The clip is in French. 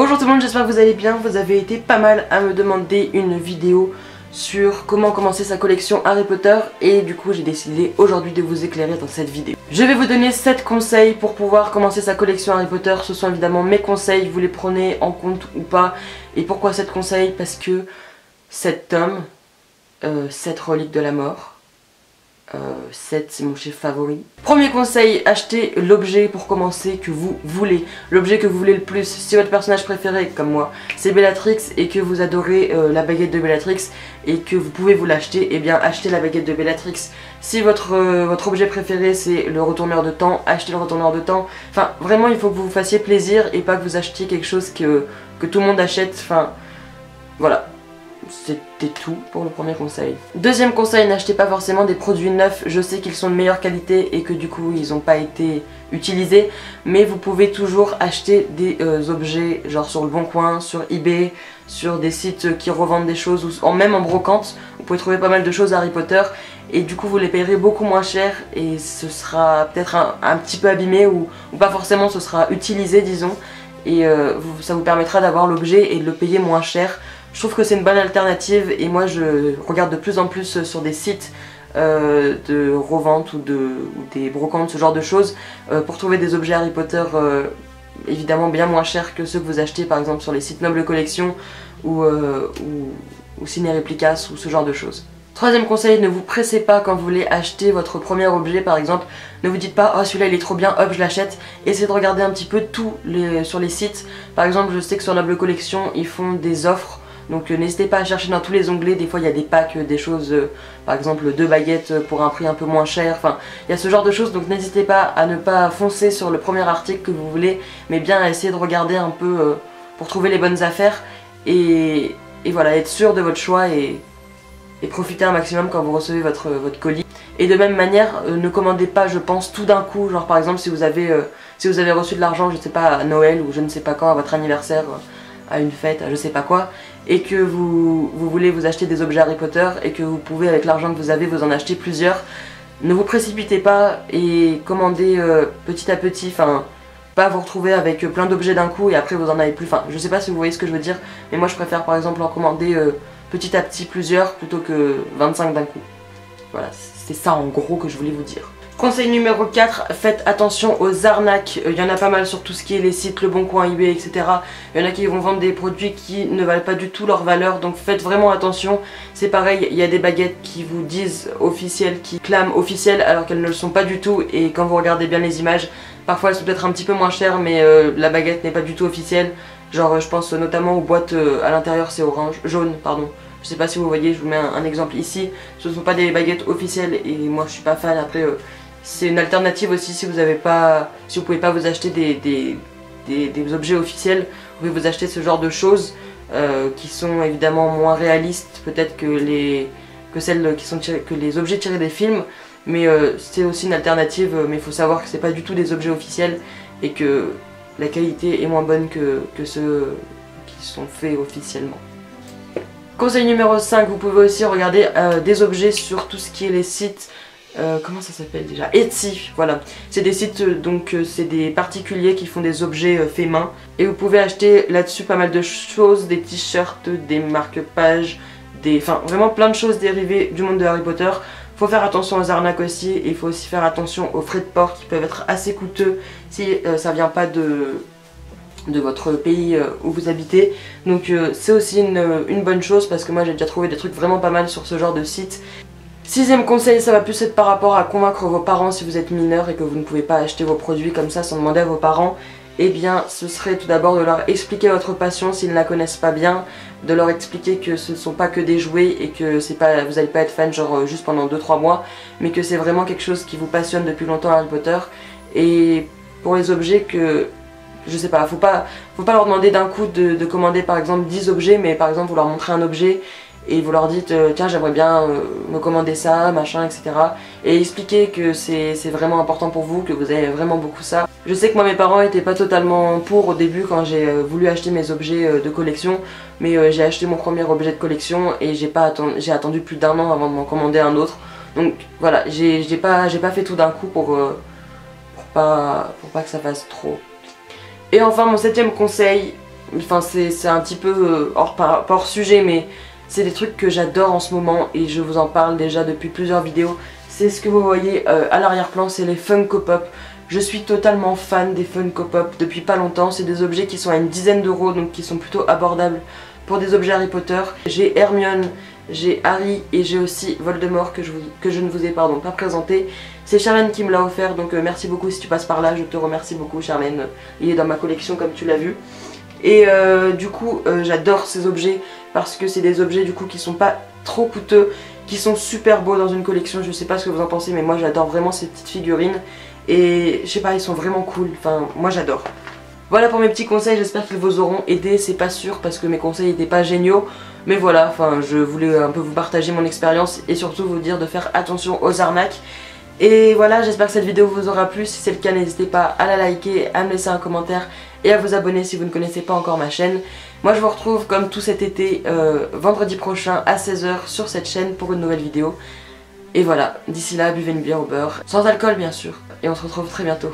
Bonjour tout le monde, j'espère que vous allez bien. Vous avez été pas mal à me demander une vidéo sur comment commencer sa collection Harry Potter et du coup j'ai décidé aujourd'hui de vous éclairer dans cette vidéo. Je vais vous donner 7 conseils pour pouvoir commencer sa collection Harry Potter. Ce sont évidemment mes conseils, vous les prenez en compte ou pas. Et pourquoi 7 conseils? Parce que 7 tomes, 7 reliques de la mort. 7 c'est mon chiffre favori. Premier conseil, achetez l'objet pour commencer que vous voulez. L'objet que vous voulez le plus. Si votre personnage préféré, comme moi, c'est Bellatrix et que vous adorez la baguette de Bellatrix et que vous pouvez vous l'acheter, et bien achetez la baguette de Bellatrix. Si votre objet préféré c'est le retourneur de temps, achetez le retourneur de temps. Enfin vraiment il faut que vous vous fassiez plaisir et pas que vous achetiez quelque chose que tout le monde achète. Enfin voilà. C'était tout pour le premier conseil. Deuxième conseil, n'achetez pas forcément des produits neufs. Je sais qu'ils sont de meilleure qualité et que du coup ils n'ont pas été utilisés, mais vous pouvez toujours acheter des objets genre sur le Bon Coin, sur eBay, sur des sites qui revendent des choses ou même en brocante. Vous pouvez trouver pas mal de choses Harry Potter et du coup vous les payerez beaucoup moins cher et ce sera peut-être un petit peu abîmé ou pas forcément, ce sera utilisé disons, et ça vous permettra d'avoir l'objet et de le payer moins cher. Je trouve que c'est une bonne alternative et moi je regarde de plus en plus sur des sites de revente ou des brocantes, ce genre de choses, pour trouver des objets Harry Potter évidemment bien moins chers que ceux que vous achetez par exemple sur les sites Noble Collection ou Ciné Réplicas ou ce genre de choses. Troisième conseil, ne vous pressez pas quand vous voulez acheter votre premier objet par exemple. Ne vous dites pas oh celui-là il est trop bien, hop je l'achète. Essayez de regarder un petit peu sur les sites. Par exemple je sais que sur Noble Collection ils font des offres. Donc n'hésitez pas à chercher dans tous les onglets, des fois il y a des packs, des choses, par exemple 2 baguettes pour un prix un peu moins cher, enfin il y a ce genre de choses, donc n'hésitez pas à ne pas foncer sur le premier article que vous voulez, mais bien à essayer de regarder un peu pour trouver les bonnes affaires, et voilà, être sûr de votre choix et profiter un maximum quand vous recevez votre colis. Et de même manière, ne commandez pas je pense tout d'un coup, genre par exemple si vous avez reçu de l'argent, je sais pas, à Noël ou je ne sais pas quand, à votre anniversaire, à une fête, à je sais pas quoi, et que vous voulez vous acheter des objets Harry Potter et que vous pouvez avec l'argent que vous avez vous en acheter plusieurs, ne vous précipitez pas et commandez petit à petit, enfin pas vous retrouver avec plein d'objets d'un coup et après vous en avez plus, enfin je sais pas si vous voyez ce que je veux dire, mais moi je préfère par exemple en commander petit à petit plusieurs plutôt que 25 d'un coup. Voilà, c'est ça en gros que je voulais vous dire. Conseil numéro 4, faites attention aux arnaques. Il y en a pas mal sur tout ce qui est les sites, le Bon Coin, eBay, etc. Il y en a qui vont vendre des produits qui ne valent pas du tout leur valeur, donc faites vraiment attention. C'est pareil, il y a des baguettes qui vous disent officielles, qui clament officielles alors qu'elles ne le sont pas du tout, et quand vous regardez bien les images, parfois elles sont peut-être un petit peu moins chères mais la baguette n'est pas du tout officielle. Genre je pense notamment aux boîtes à l'intérieur c'est jaune pardon. Je sais pas si vous voyez, je vous mets un exemple ici. Ce ne sont pas des baguettes officielles et moi je suis pas fan. Après c'est une alternative aussi si vous pouvez pas vous acheter des objets officiels, vous pouvez vous acheter ce genre de choses qui sont évidemment moins réalistes peut-être que les objets tirés des films, mais c'est aussi une alternative, mais il faut savoir que c'est pas du tout des objets officiels et que la qualité est moins bonne que ceux qui sont faits officiellement. Conseil numéro 5, vous pouvez aussi regarder des objets sur tout ce qui est les sites, comment ça s'appelle déjà, Etsy, voilà. C'est des sites, donc c'est des particuliers qui font des objets faits main. Et vous pouvez acheter là-dessus pas mal de choses, des t-shirts, des marque-pages, enfin vraiment plein de choses dérivées du monde de Harry Potter. Faut faire attention aux arnaques aussi, et il faut aussi faire attention aux frais de port qui peuvent être assez coûteux si ça vient pas de votre pays où vous habitez. Donc c'est aussi une bonne chose parce que moi j'ai déjà trouvé des trucs vraiment pas mal sur ce genre de site. Sixième conseil, ça va plus être par rapport à convaincre vos parents si vous êtes mineur et que vous ne pouvez pas acheter vos produits comme ça sans demander à vos parents. Eh bien ce serait tout d'abord de leur expliquer votre passion s'ils ne la connaissent pas bien, de leur expliquer que ce ne sont pas que des jouets et que vous n'allez pas être fan genre juste pendant 2-3 mois, mais que c'est vraiment quelque chose qui vous passionne depuis longtemps Harry Potter. Et pour les objets que je sais pas, faut pas leur demander d'un coup de commander par exemple 10 objets, mais par exemple vous leur montrez un objet et vous leur dites tiens j'aimerais bien me commander ça, machin, etc. Et expliquer que c'est vraiment important pour vous, que vous avez vraiment beaucoup ça. Je sais que moi mes parents étaient pas totalement pour au début quand j'ai voulu acheter mes objets de collection, mais j'ai acheté mon premier objet de collection et j'ai attendu plus d'1 an avant de m'en commander un autre. Donc voilà, j'ai pas fait tout d'un coup pour pas que ça fasse trop. Et enfin mon 7ème conseil, Enfin c'est un petit peu pas hors sujet, mais c'est des trucs que j'adore en ce moment et je vous en parle déjà depuis plusieurs vidéos. C'est ce que vous voyez à l'arrière-plan, c'est les Funko Pop. Je suis totalement fan des Funko Pop depuis pas longtemps. C'est des objets qui sont à une dizaine d'euros, donc qui sont plutôt abordables pour des objets Harry Potter. J'ai Hermione, j'ai Harry et j'ai aussi Voldemort que je ne vous ai pas présenté. C'est Charlène qui me l'a offert, donc merci beaucoup si tu passes par là, je te remercie beaucoup Charlène. Il est dans ma collection comme tu l'as vu. Et du coup j'adore ces objets parce que c'est des objets du coup qui sont pas trop coûteux, qui sont super beaux dans une collection. Je sais pas ce que vous en pensez, mais moi j'adore vraiment ces petites figurines. Et je sais pas, ils sont vraiment cool, enfin moi j'adore. Voilà pour mes petits conseils, j'espère qu'ils vous auront aidé, c'est pas sûr parce que mes conseils n'étaient pas géniaux. Mais voilà, enfin je voulais un peu vous partager mon expérience et surtout vous dire de faire attention aux arnaques. Et voilà, j'espère que cette vidéo vous aura plu, si c'est le cas n'hésitez pas à la liker, à me laisser un commentaire et à vous abonner si vous ne connaissez pas encore ma chaîne. Moi je vous retrouve comme tout cet été, vendredi prochain à 16 h sur cette chaîne pour une nouvelle vidéo. Et voilà, d'ici là, buvez une bière au beurre, sans alcool bien sûr, et on se retrouve très bientôt.